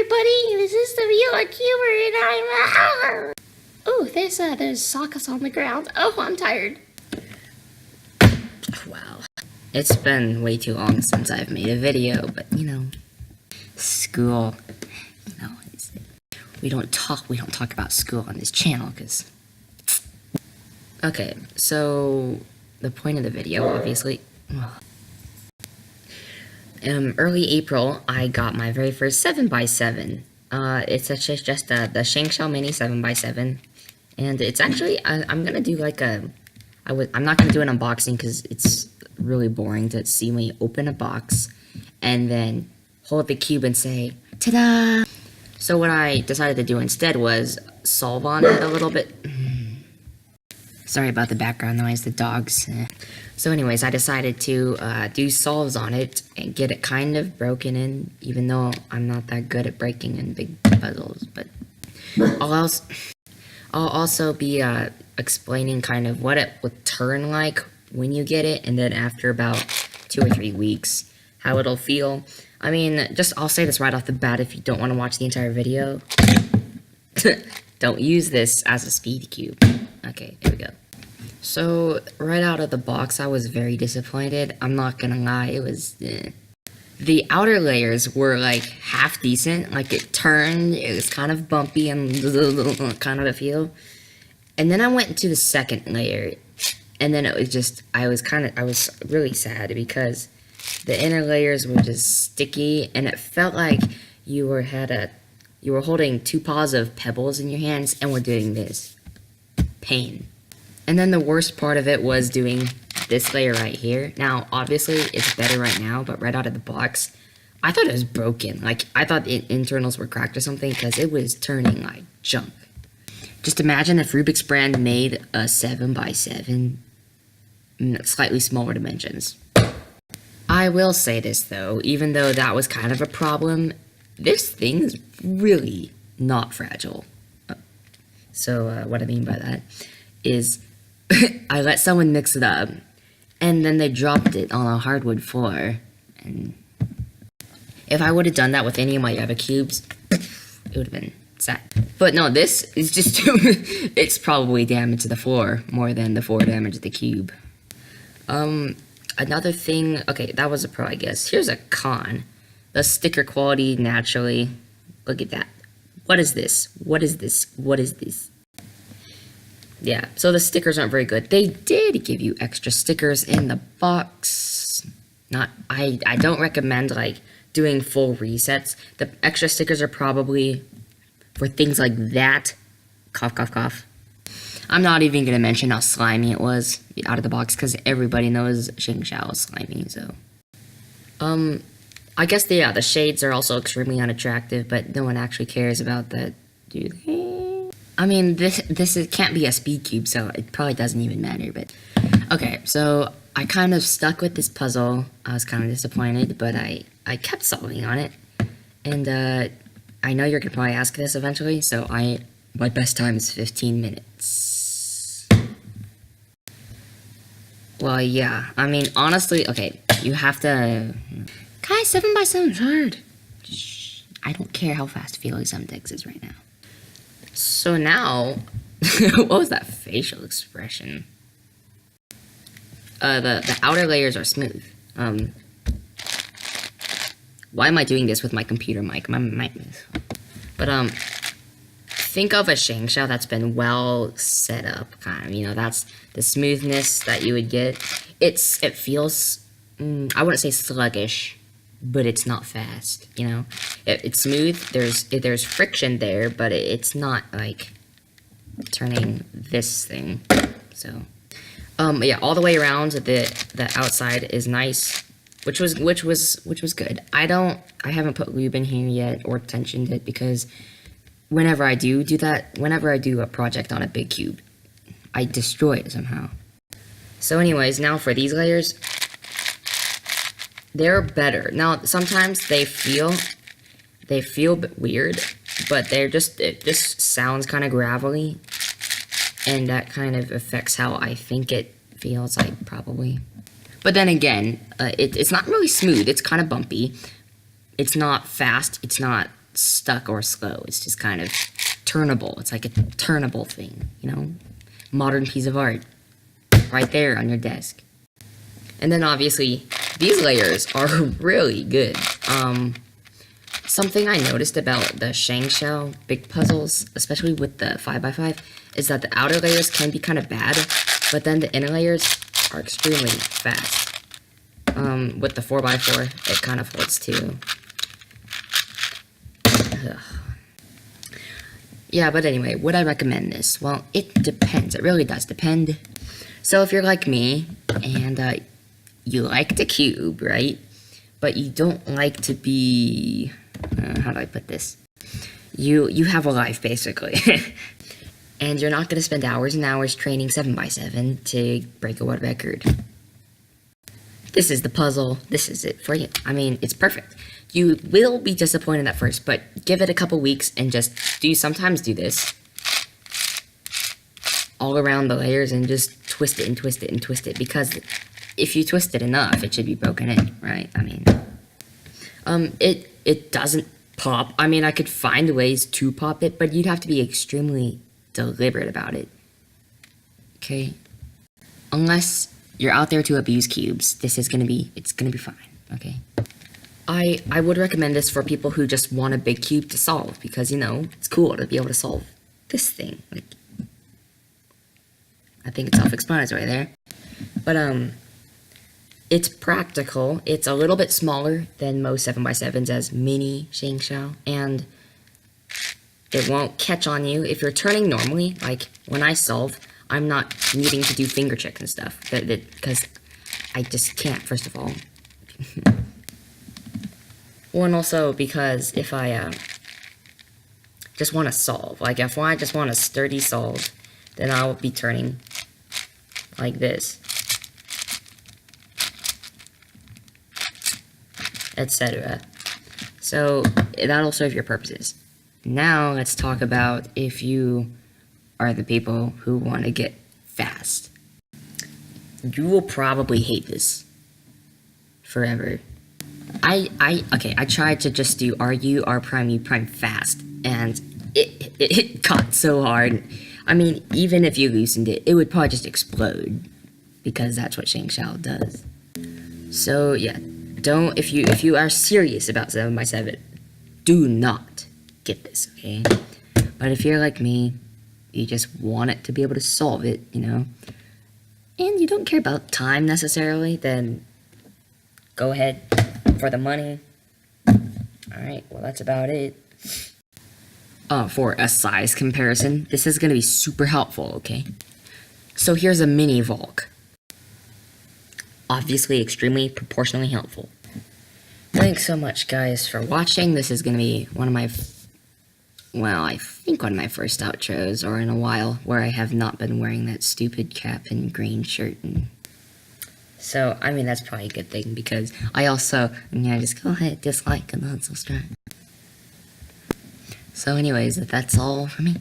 everybody, this is TheViolaCuber and I'm oh, there's sawdust on the ground. Oh, I'm tired. Wow. It's been way too long since I've made a video, but you know, school, you know, we don't talk about school on this channel, because okay, so the point of the video, obviously, early April, I got my very first 7x7. It's just the Shengshou Mini 7x7, and it's actually, I'm gonna do like I'm not gonna do an unboxing because it's really boring to see me open a box and then hold the cube and say, ta-da! So what I decided to do instead was solve on it a little bit. Sorry about the background noise, the dogs. So anyways, I decided to do solves on it and get it kind of broken in, even though I'm not that good at breaking in big puzzles. But I'll also be explaining kind of what it would turn like when you get it, and then after about 2 or 3 weeks, how it'll feel. I mean, I'll say this right off the bat, if you don't want to watch the entire video, don't use this as a speed cube. Okay, here we go. So, right out of the box, I was very disappointed. I'm not gonna lie, it was, The outer layers were, like, half decent. Like, it turned, it was kind of bumpy and kind of a feel. And then I went into the second layer, and then it was just, I was really sad because the inner layers were just sticky, and it felt like you were holding 2 paws of pebbles in your hands and were doing this. Pain. And then the worst part of it was doing this layer right here. Now, obviously, it's better right now, but right out of the box, I thought it was broken. Like, I thought the internals were cracked or something, because it was turning like junk. Just imagine if Rubik's Brand made a 7x7, slightly smaller dimensions. I will say this, though, even though that was kind of a problem, this thing is really not fragile. So, what I mean by that is, I let someone mix it up, and then they dropped it on a hardwood floor, and if I would have done that with any of my other cubes, it would have been sad. But no, this is just it's probably damaged the floor more than the floor damaged the cube. Another thing, okay, that was a pro, I guess. Here's a con. The sticker quality, naturally, look at that. What is this? What is this? What is this? Yeah, so the stickers aren't very good. They did give you extra stickers in the box. I don't recommend, like, doing full resets. The extra stickers are probably for things like that. Cough, cough, cough. I'm not even going to mention how slimy it was out of the box, because everybody knows Shengshou is slimy, so. I guess, the shades are also extremely unattractive, but no one actually cares about that, do they? I mean, this can't be a speed cube, so it probably doesn't even matter, but... Okay, so I kind of stuck with this puzzle. I was kind of disappointed, but I kept solving on it. And, I know you're gonna probably ask this eventually, so my best time is 15 minutes. Well, yeah, I mean, honestly, okay, you have to... Guys, 7x7 is hard. Shh, I don't care how fast Felix MTX is right now. So now, what was that facial expression? The outer layers are smooth. Why am I doing this with my computer mic? But, think of a Shengshou that's been well set up, kind of, you know, that's the smoothness that you would get. It feels, I wouldn't say sluggish, but it's not fast, you know? It's smooth, there's friction there, but it's not, like, turning this thing, so. Yeah, all the way around, the outside is nice, which was good. I haven't put lube in here yet, or tensioned it, because whenever I do that, whenever I do a project on a big cube, I destroy it somehow. So anyways, now for these layers, they're better. Now, sometimes they feel a bit weird, but it just sounds kind of gravelly, and that kind of affects how I think it feels like, probably. But then again, it's not really smooth, it's kind of bumpy. It's not fast, it's not stuck or slow. It's just kind of turnable. It's like a turnable thing, you know? Modern piece of art. Right there on your desk. And then obviously, these layers are really good. Something I noticed about the Shengshou big puzzles, especially with the 5x5, is that the outer layers can be kind of bad, but then the inner layers are extremely fast. With the 4x4, it kind of holds too. Ugh. Yeah, but anyway, would I recommend this? Well, it depends. It really does depend. So if you're like me, and you like to cube, right? But you don't like to be... how do I put this? You have a life, basically. And you're not going to spend hours and hours training 7x7 to break a world record. This is the puzzle. This is it for you. I mean, it's perfect. You will be disappointed at first, but give it a couple weeks and just sometimes do this. All around the layers and just twist it and twist it and twist it. Because if you twist it enough, it should be broken in, right? I mean, it doesn't pop. I mean, I could find ways to pop it, but you'd have to be extremely deliberate about it. Okay? Unless you're out there to abuse cubes, it's gonna be fine, okay? I would recommend this for people who just want a big cube to solve, because, you know, it's cool to be able to solve this thing. Like, I think it's self-explanatory there. But, it's practical. It's a little bit smaller than most 7x7s as mini Shengshou, and it won't catch on you. If you're turning normally, like when I solve, I'm not needing to do finger checks and stuff, because I just can't, first of all. Well, and also because if I just want to solve, like if I just want a sturdy solve, then I'll be turning like this, etc. So that'll serve your purposes. Now let's talk about if you are the people who want to get fast. You will probably hate this forever. I tried to just do RU, R prime, U prime fast, and it got so hard. I mean, even if you loosened it, it would probably just explode, because that's what Shengshou does. So yeah, if you are serious about 7x7, do not get this, okay? But if you're like me, you just want it to be able to solve it, you know, and you don't care about time necessarily, then go ahead for the money. Alright, well that's about it. For a size comparison, this is gonna be super helpful, okay? So here's a mini Volk. Obviously extremely proportionally helpful. Thanks so much, guys, for watching. This is gonna be one of my, I think one of my first outros, or in a while, where I have not been wearing that stupid cap and green shirt. And so, I mean, that's probably a good thing, because I also, just go ahead, dislike and unsubscribe. So anyways, that's all for me.